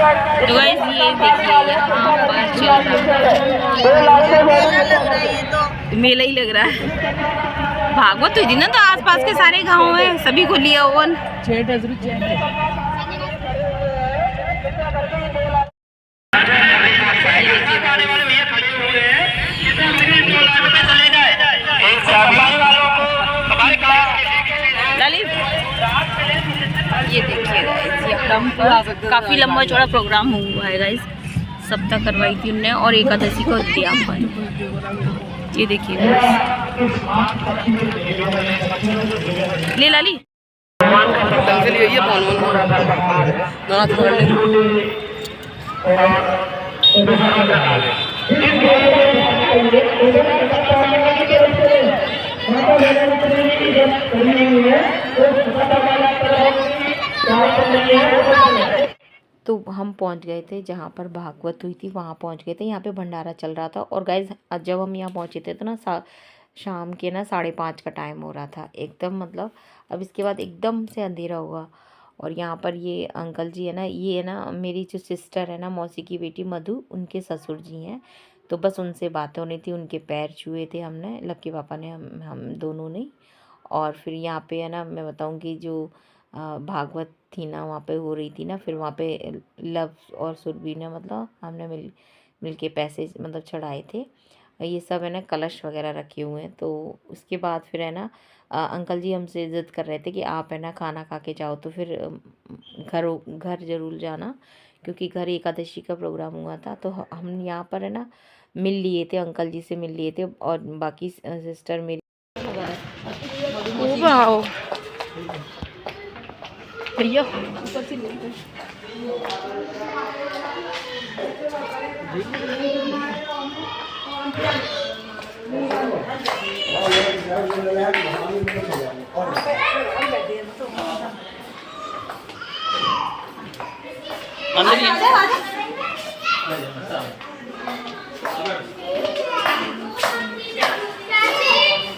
तो गाइस ये देखिए यहाँ पर चल रहा है मेला ही लग रहा है। भागवत हुई थी ना, तो आसपास के सारे गांव हैं, सभी को लिया ओवन। ये देखिए गाइस, काफी लंबा चौड़ा प्रोग्राम हुआ है गाइस। सप्ताह करवाई थी उनने और एकादशी को उद्यापन। ये देखिए ले लाली तो हम पहुंच गए थे जहाँ पर भागवत हुई थी, वहाँ पहुंच गए थे। यहाँ पे भंडारा चल रहा था और गाइस जब हम यहाँ पहुँचे थे तो ना शाम के ना 5:30 का टाइम हो रहा था एकदम, मतलब अब इसके बाद एकदम से अंधेरा हुआ। और यहाँ पर ये अंकल जी है ना, ये है ना मेरी जो सिस्टर है ना, मौसी की बेटी मधु, उनके ससुर जी हैं। तो बस उनसे बातें होनी थी, उनके पैर छुए थे हमने, लक्की पापा ने, हम दोनों ने। और फिर यहाँ पे है ना, मैं बताऊँगी जो भागवत थी ना वहाँ पे हो रही थी ना, फिर वहाँ पे लव और सुरभि ने, मतलब हमने मिल के पैसे मतलब चढ़ाए थे। ये सब है ना कलश वगैरह रखे हुए हैं। तो उसके बाद फिर है ना अंकल जी हमसे ज़िद कर रहे थे कि आप है ना खाना खा के जाओ, तो फिर घर ज़रूर जाना, क्योंकि घर एकादशी का प्रोग्राम हुआ था। तो हम यहाँ पर है ना मिल लिए थे, अंकल जी से मिल लिए थे। और बाकी सिस्टर मेरी भैया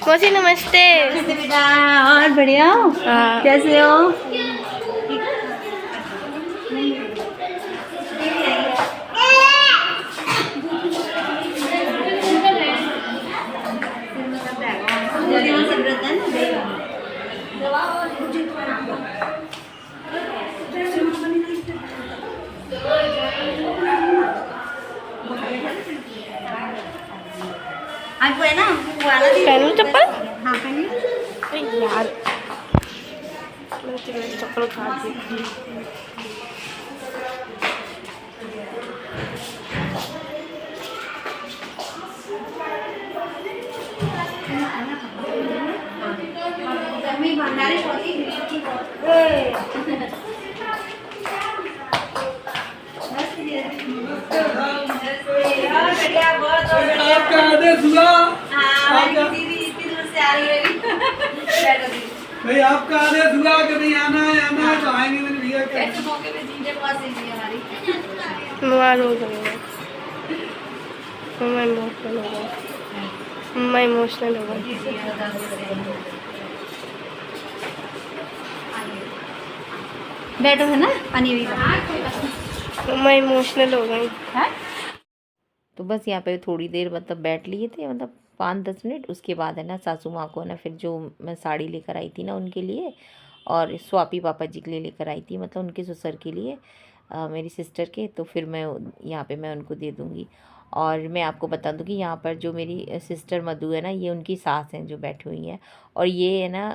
मौसी नमस्ते। नमस्ते बेटा, और बढ़िया हो? कैसे हो? आपको है ना पहनू चप्पल? हाँ पहनिए यार चप्पल खा दी। आपका आदेश हुआ? भाई आपका आदेश हुआ कि नहीं आना है तो आएंगे मेरे भैया के। बीमार हो गए, मैं इमोशनल हो गई। बैठो है ना, पानी मैं इमोशनल हो गई। तो बस यहाँ पे थोड़ी देर मतलब बैठ लिए थे, मतलब 5-10 मिनट। उसके बाद है ना सासू माँ को ना, फिर जो मैं साड़ी लेकर आई थी ना उनके लिए, और स्वापी पापा जी के लिए लेकर आई थी, मतलब उनके ससुर के लिए, मेरी सिस्टर के। तो फिर मैं यहाँ पे मैं उनको दे दूँगी। और मैं आपको बता दूँ कि यहाँ पर जो मेरी सिस्टर मधु है ना, ये उनकी सास हैं जो बैठी हुई हैं। और ये है ना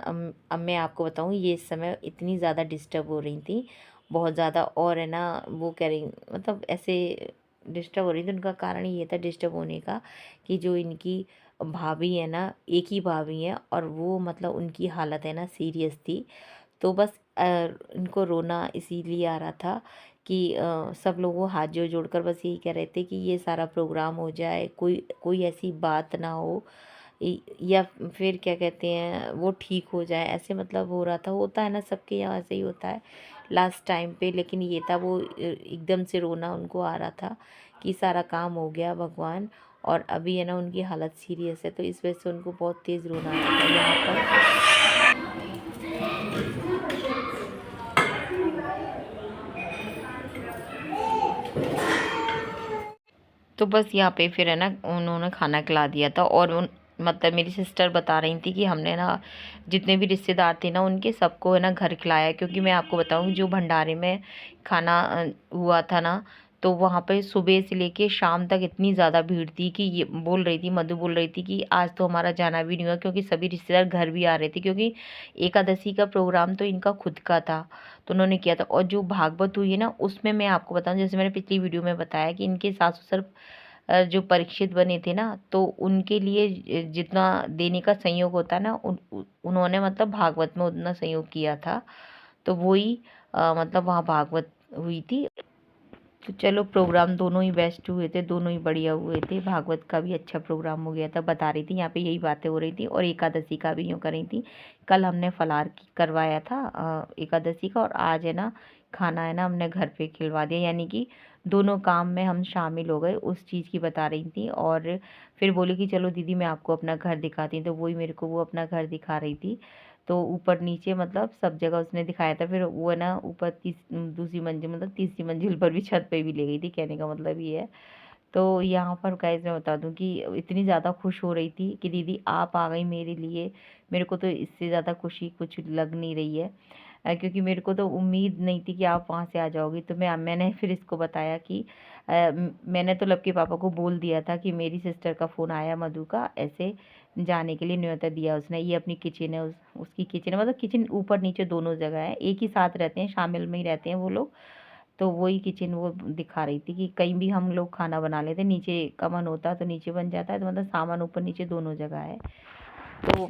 अब मैं आपको बताऊँ, ये इस समय इतनी ज़्यादा डिस्टर्ब हो रही थी, बहुत ज़्यादा। और है ना वो कह रही, मतलब ऐसे डिस्टर्ब हो रही थी। उनका कारण ये था डिस्टर्ब होने का कि जो इनकी भाभी है ना, एक ही भाभी है, और वो मतलब उनकी हालत है ना सीरियस थी। तो बस इनको रोना इसीलिए आ रहा था कि सब लोगों हाथ जोड़कर बस यही कह रहे थे कि ये सारा प्रोग्राम हो जाए, कोई ऐसी बात ना हो, या फिर क्या कहते हैं वो ठीक हो जाए, ऐसे मतलब हो रहा था। होता है ना सबके यहाँ ऐसे ही होता है लास्ट टाइम पे। लेकिन ये था वो एकदम से रोना उनको आ रहा था कि सारा काम हो गया भगवान, और अभी है ना उनकी हालत सीरियस है, तो इस वजह से उनको बहुत तेज़ रोना आ रहा था यहाँ पर। तो बस यहाँ पे फिर है ना उन्होंने खाना खिला दिया था। और मतलब मेरी सिस्टर बता रही थी कि हमने ना जितने भी रिश्तेदार थे ना उनके सबको है ना घर खिलाया, क्योंकि मैं आपको बताऊँ जो भंडारे में खाना हुआ था ना, तो वहाँ पे सुबह से लेके शाम तक इतनी ज़्यादा भीड़ थी कि ये बोल रही थी, मधु बोल रही थी कि आज तो हमारा जाना भी नहीं हुआ, क्योंकि सभी रिश्तेदार घर भी आ रहे थे, क्योंकि एकादशी का प्रोग्राम तो इनका खुद का था तो उन्होंने किया था। और जो भागवत हुई है ना उसमें मैं आपको बताऊँ, जैसे मैंने पिछली वीडियो में बताया कि इनके सास ससुर जो परीक्षित बने थे ना, तो उनके लिए जितना देने का संयोग होता है ना उन्होंने मतलब भागवत में उतना संयोग किया था। तो वही मतलब वहाँ भागवत हुई थी। तो चलो प्रोग्राम दोनों ही बेस्ट हुए थे, दोनों ही बढ़िया हुए थे। भागवत का भी अच्छा प्रोग्राम हो गया था, बता रही थी यहाँ पे यही बातें हो रही थी। और एकादशी का भी यूँ कर रही थी। कल हमने फलार करवाया था एकादशी का, और आज है ना खाना है ना हमने घर पे खिलवा दिया, यानी कि दोनों काम में हम शामिल हो गए, उस चीज़ की बता रही थी। और फिर बोली कि चलो दीदी मैं आपको अपना घर दिखाती हूँ, तो वही मेरे को वो अपना घर दिखा रही थी। तो ऊपर नीचे मतलब सब जगह उसने दिखाया था। फिर वो है ना ऊपर दूसरी मंजिल मतलब तीसरी मंजिल पर भी, छत पे भी ले गई थी, कहने का मतलब ये है। तो यहाँ पर गाइस मैं बता दूँ कि इतनी ज़्यादा खुश हो रही थी कि दीदी आप आ गई मेरे लिए। मेरे को तो इससे ज़्यादा खुशी कुछ लग नहीं रही है, क्योंकि मेरे को तो उम्मीद नहीं थी कि आप वहाँ से आ जाओगी। तो मैंने फिर इसको बताया कि मैंने तो लव के पापा को बोल दिया था कि मेरी सिस्टर का फ़ोन आया मधु का, ऐसे जाने के लिए न्योता दिया उसने। ये अपनी किचन है, उसकी किचन है, मतलब किचन ऊपर नीचे दोनों जगह है, एक ही साथ रहते हैं, शामिल में ही रहते हैं वो लोग। तो वही किचन वो दिखा रही थी कि कहीं भी हम लोग खाना बना लेते, नीचे का मन होता है तो नीचे बन जाता है, तो मतलब सामान ऊपर नीचे दोनों जगह है। तो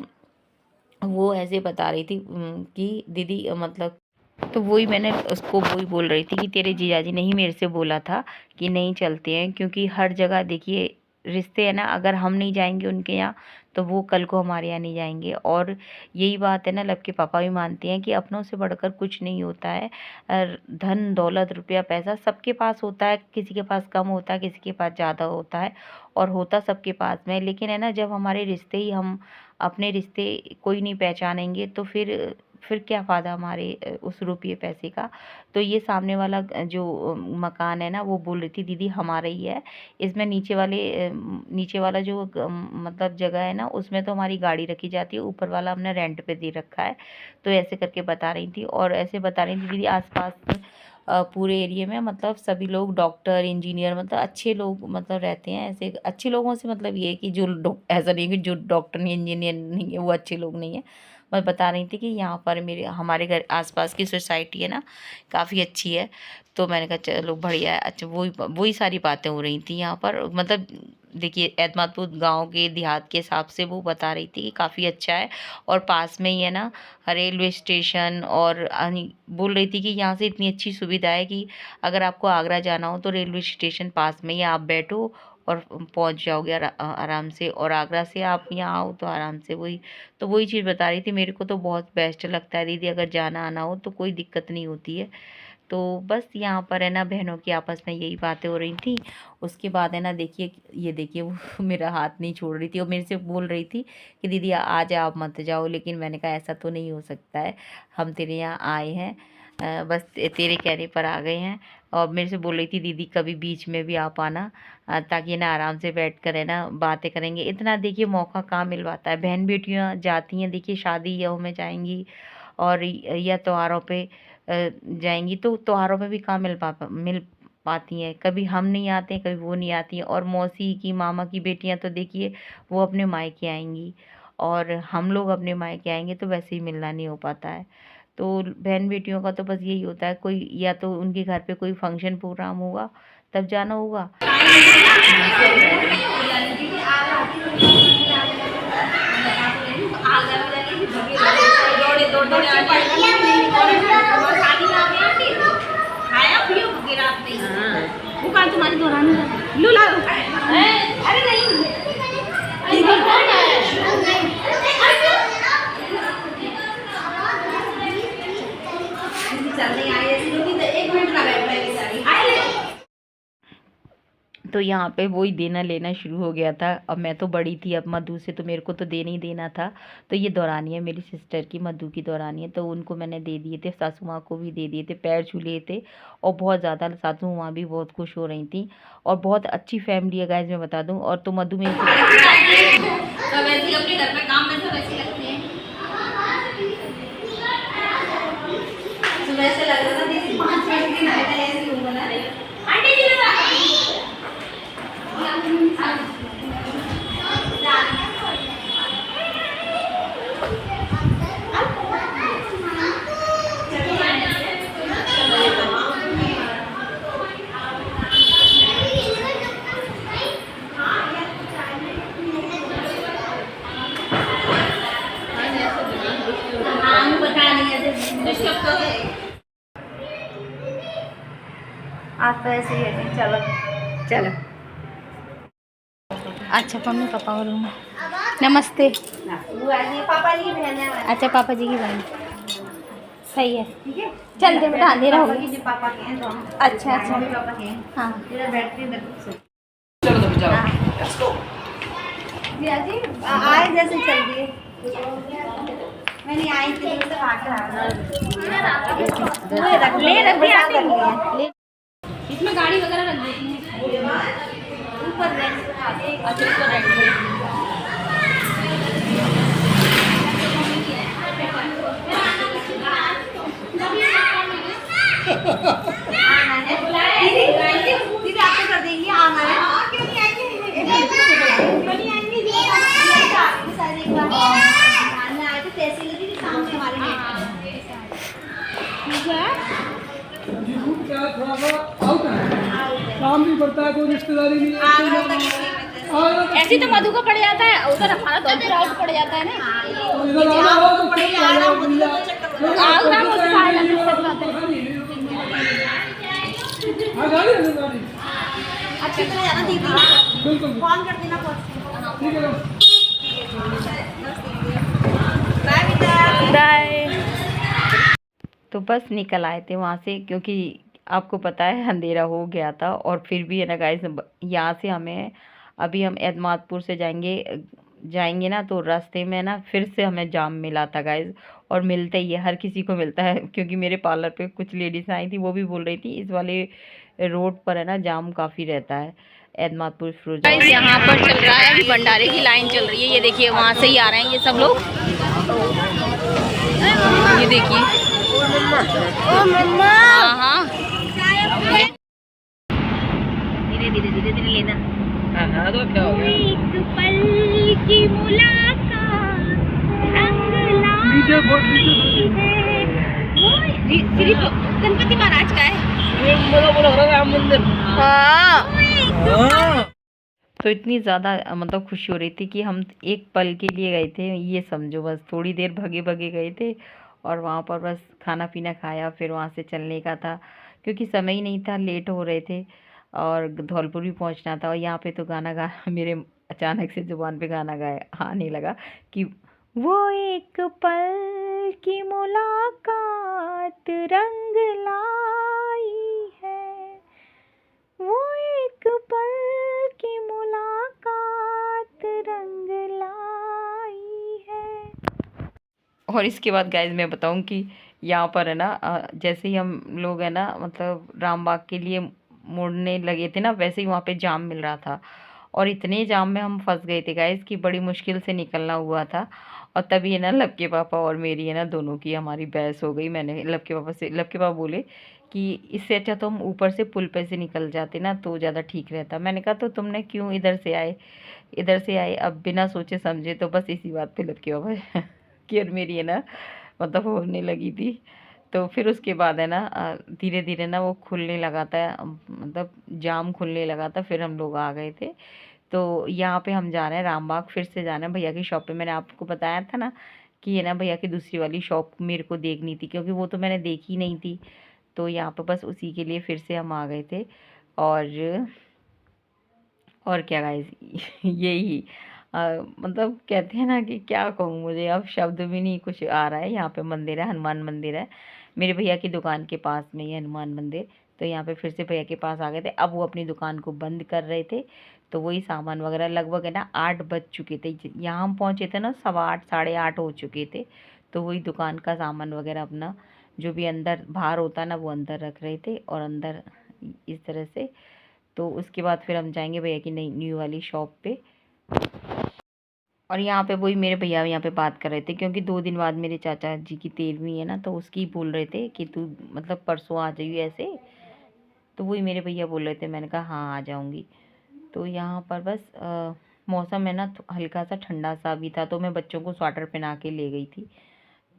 वो ऐसे बता रही थी कि दीदी मतलब, तो वही मैंने उसको वही बोल रही थी कि तेरे जीजाजी ने ही मेरे से बोला था कि नहीं चलते हैं, क्योंकि हर जगह देखिए रिश्ते हैं ना, अगर हम नहीं जाएंगे उनके यहाँ तो वो कल को हमारे यहाँ नहीं जाएंगे। और यही बात है ना, लव के पापा भी मानते हैं कि अपनों से बढ़कर कुछ नहीं होता है। धन दौलत रुपया पैसा सबके पास होता है, किसी के पास कम होता है, किसी के पास ज़्यादा होता है, और होता सबके पास में। लेकिन है ना जब हमारे रिश्ते ही हम अपने रिश्ते कोई नहीं पहचानेंगे तो फिर क्या फ़ायदा हमारे उस रुपये पैसे का। तो ये सामने वाला जो मकान है ना वो बोल रही थी दीदी हमारा ही है, इसमें नीचे वाला जो मतलब जगह है ना उसमें तो हमारी गाड़ी रखी जाती है, ऊपर वाला हमने रेंट पे दे रखा है। तो ऐसे करके बता रही थी। और ऐसे बता रही थी दीदी आसपास पूरे एरिया में मतलब सभी लोग डॉक्टर इंजीनियर मतलब अच्छे लोग मतलब रहते हैं। ऐसे अच्छे लोगों से मतलब ये है कि जो ऐसा नहीं है कि जो डॉक्टर नहीं इंजीनियर नहीं है वो अच्छे लोग नहीं है। मैं बता रही थी कि यहाँ पर हमारे घर आसपास की सोसाइटी है ना काफ़ी अच्छी है। तो मैंने कहा चलो बढ़िया है। अच्छा वही सारी बातें हो रही थी यहाँ पर। मतलब देखिए एतमादपुर गांव के देहात के हिसाब से वो बता रही थी कि काफ़ी अच्छा है, और पास में ही है ना रेलवे स्टेशन। और बोल रही थी कि यहाँ से इतनी अच्छी सुविधा है कि अगर आपको आगरा जाना हो तो रेलवे स्टेशन पास में ही, आप बैठो और पहुंच जाओगे आराम से। और आगरा से आप यहाँ आओ तो आराम से वही चीज़ बता रही थी। मेरे को तो बहुत बेस्ट लगता है दीदी, अगर जाना आना हो तो कोई दिक्कत नहीं होती है। तो बस यहाँ पर है ना बहनों की आपस में यही बातें हो रही थी। उसके बाद है ना देखिए ये देखिए वो मेरा हाथ नहीं छोड़ रही थी और मेरे से बोल रही थी कि दीदी आ जाओ आप मत जाओ। लेकिन मैंने कहा ऐसा तो नहीं हो सकता है, हम तेरे यहाँ आए हैं, बस तेरे कहने पर आ गए हैं। और मेरे से बोल रही थी दीदी कभी बीच में भी आप आना, ताकि ना आराम से बैठ कर है ना बातें करेंगे। इतना देखिए मौका कहाँ मिल पाता है, बहन बेटियाँ जाती हैं देखिए शादी या में जाएंगी और या त्योहारों पे जाएंगी, तो त्योहारों में भी कहाँ मिल पाती हैं। कभी हम नहीं आते हैं, कभी वो नहीं आती हैं। और मौसी की मामा की बेटियां तो देखिए वो अपने मायके आएंगी और हम लोग अपने मायके आएंगे, तो वैसे ही मिलना नहीं हो पाता है। तो बहन बेटियों का तो बस यही होता है, कोई या तो उनके घर पे कोई फंक्शन प्रोग्राम होगा तब जाना होगा। तुम्हारी दोरानी अरे नहीं तो यहाँ पे वही देना लेना शुरू हो गया था। अब मैं तो बड़ी थी, अब मधु से तो मेरे को तो देना ही देना था। तो ये दौरानी है मेरी सिस्टर की, मधु की दौरानी है, तो उनको मैंने दे दिए थे, सासू माँ को भी दे दिए थे, पैर छू लिए थे। और बहुत ज़्यादा सासू माँ भी बहुत खुश हो रही थी। और बहुत अच्छी फैमिली है गाइज, मैं बता दूँ। और तो मधु में अपने घर में काम में सब ऐसे लगते हैं, वैसे लग रहा था जैसे 5 मिनट की नाइट है, ऐसे रूम बना रहे आंटी जी बता। आप तो ऐसे ही है। चलो चलो। अच्छा मम्मी पापा और नमस्ते। पापा जी की बहन है। अच्छा पापा जी की बहन, सही है। चल दे बेटा, अंधेरा हो गया। पापा के हैं। अच्छा अच्छा पापा के हैं। हाँ चलो तो जाओ। जी आए जैसे चल दिए। मैंने आई थी तो रख ले, इसमें गाड़ी वगैरह रख देती है ऊपर रेंट। अच्छा ऊपर रेंट दीदी आपको कर देंगे। आना है क्यों नहीं आएंगे? आए तो तहसील दीदी सामने हमारे क्या थोड़ा सा आउट है, काम भी पड़ता है, कोई रिश्तेदारी नहीं है। ऐसे तो मधु को पड़ जाता है, उधर हमारा दौलपुर आउट पड़ जाता है ना। इधर आ जाओ तो पड़े हाँ गाड़ी है गाड़ी। अच्छी तरह जाना दीदी, बिल्कुल फोन कर देना। ठीक है। बाय बेटा। बाय। तो बस निकल आए थे वहाँ से, क्योंकि आपको पता है अंधेरा हो गया था। और फिर भी है ना गाइस, यहाँ से हमें अभी हम एतमादपुर से जाएंगे ना, तो रास्ते में ना फिर से हमें जाम मिला था गाइस। और मिलता ही है, हर किसी को मिलता है, क्योंकि मेरे पार्लर पे कुछ लेडीज आई थी, वो भी बोल रही थी इस वाले रोड पर है ना जाम काफ़ी रहता है, एतमादपुर फिरोजाबाद। यहाँ पर चल रहा है, अभी भंडारे की लाइन चल रही है। ये देखिए वहाँ से ही आ रहे हैं ये सब लोग। ये देखिए, हाँ हाँ धीरे धीरे धीरे धीरे लेना। हाँ तो क्या हो गया? एक पल की मुलाकात रंग नीचे बहुत श्री गणपति महाराज का है। राम मंदिर। हाँ तो इतनी ज़्यादा मतलब खुशी हो रही थी कि हम एक पल के लिए गए थे, ये समझो, बस थोड़ी देर भगे भगे गए थे। और वहाँ पर बस खाना पीना खाया, फिर वहाँ से चलने का था, क्योंकि समय ही नहीं था, लेट हो रहे थे और धौलपुर भी पहुँचना था। और यहाँ पे तो गाना गा मेरे अचानक से ज़ुबान पे गाना गाया आने लगा कि वो एक पल की मुलाकात रंग लाई है, वो एक पल की मुलाकात रंग लाई है। और इसके बाद गाइज मैं बताऊं कि यहाँ पर है ना जैसे ही हम लोग है ना मतलब रामबाग के लिए मुड़ने लगे थे ना, वैसे ही वहाँ पे जाम मिल रहा था। और इतने जाम में हम फंस गए थे गाइज कि बड़ी मुश्किल से निकलना हुआ था। और तभी है ना लबके पापा और मेरी है ना दोनों की हमारी बहस हो गई। मैंने लबके पापा बोले कि इससे अच्छा तो हम ऊपर से पुल पे से निकल जाते ना, तो ज़्यादा ठीक रहता। मैंने कहा तो तुमने क्यों इधर से आए अब बिना सोचे समझे। तो बस इसी बात पे लबके पापा की और मेरी है ना मतलब होने लगी थी। तो फिर उसके बाद है ना धीरे धीरे ना वो खुलने लगा था, मतलब जाम खुलने लगा था, फिर हम लोग आ गए थे। तो यहाँ पे हम जा रहे हैं रामबाग, फिर से जाना है भैया की शॉप पे। मैंने आपको बताया था ना कि ये ना भैया की दूसरी वाली शॉप मेरे को देखनी थी, क्योंकि वो तो मैंने देखी नहीं थी। तो यहाँ पे बस उसी के लिए फिर से हम आ गए थे। और क्या गाइस यही मतलब कहते हैं ना कि क्या कहूँ, मुझे अब शब्द भी नहीं कुछ आ रहा है। यहाँ पे मंदिर है, हनुमान मंदिर है, मेरे भैया की दुकान के पास में ही हनुमान मंदिर। तो यहाँ पे फिर से भैया के पास आ गए थे। अब वो अपनी दुकान को बंद कर रहे थे, तो वही सामान वगैरह लगभग है ना 8 बज चुके थे। यहाँ हम पहुँचे थे ना 8:15 8:30 हो चुके थे। तो वही दुकान का सामान वगैरह अपना जो भी अंदर बाहर होता है ना वो अंदर रख रहे थे, और अंदर इस तरह से। तो उसके बाद फिर हम जाएंगे भैया की नई न्यू वाली शॉप पे। और यहाँ पे वही मेरे भैया यहाँ पे बात कर रहे थे, क्योंकि 2 दिन बाद मेरे चाचा जी की 13वीं है ना, तो उसकी बोल रहे थे कि तू मतलब परसों आ जाइए ऐसे। तो वही मेरे भैया बोल रहे थे, मैंने कहा हाँ आ जाऊँगी। तो यहाँ पर बस मौसम है ना हल्का सा ठंडा सा भी था, तो मैं बच्चों को स्वेटर पहना के ले गई थी।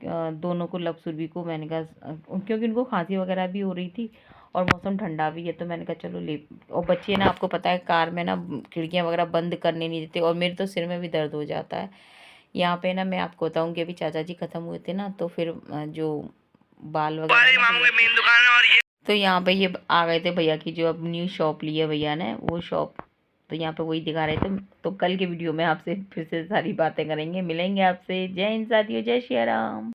दोनों को, लव सुरभि को मैंने कहा क्योंकि उनको खांसी वगैरह भी हो रही थी और मौसम ठंडा भी है, तो मैंने कहा चलो ले। और बच्चे ना आपको पता है कार में ना खिड़कियाँ वगैरह बंद करने नहीं देते, और मेरे तो सिर में भी दर्द हो जाता है। यहाँ पे ना मैं आपको बताऊँ कि अभी चाचा जी ख़त्म हुए थे ना, तो फिर जो बाल वगैरह, तो यहाँ पे ये आ गए थे भैया की जो अब न्यू शॉप ली है भैया ने, वो शॉप। तो यहाँ पे वही दिखा रहे थे। तो कल के वीडियो में आपसे फिर से सारी बातें करेंगे, मिलेंगे आपसे। जय हिंद साथियों, जय श्री राम।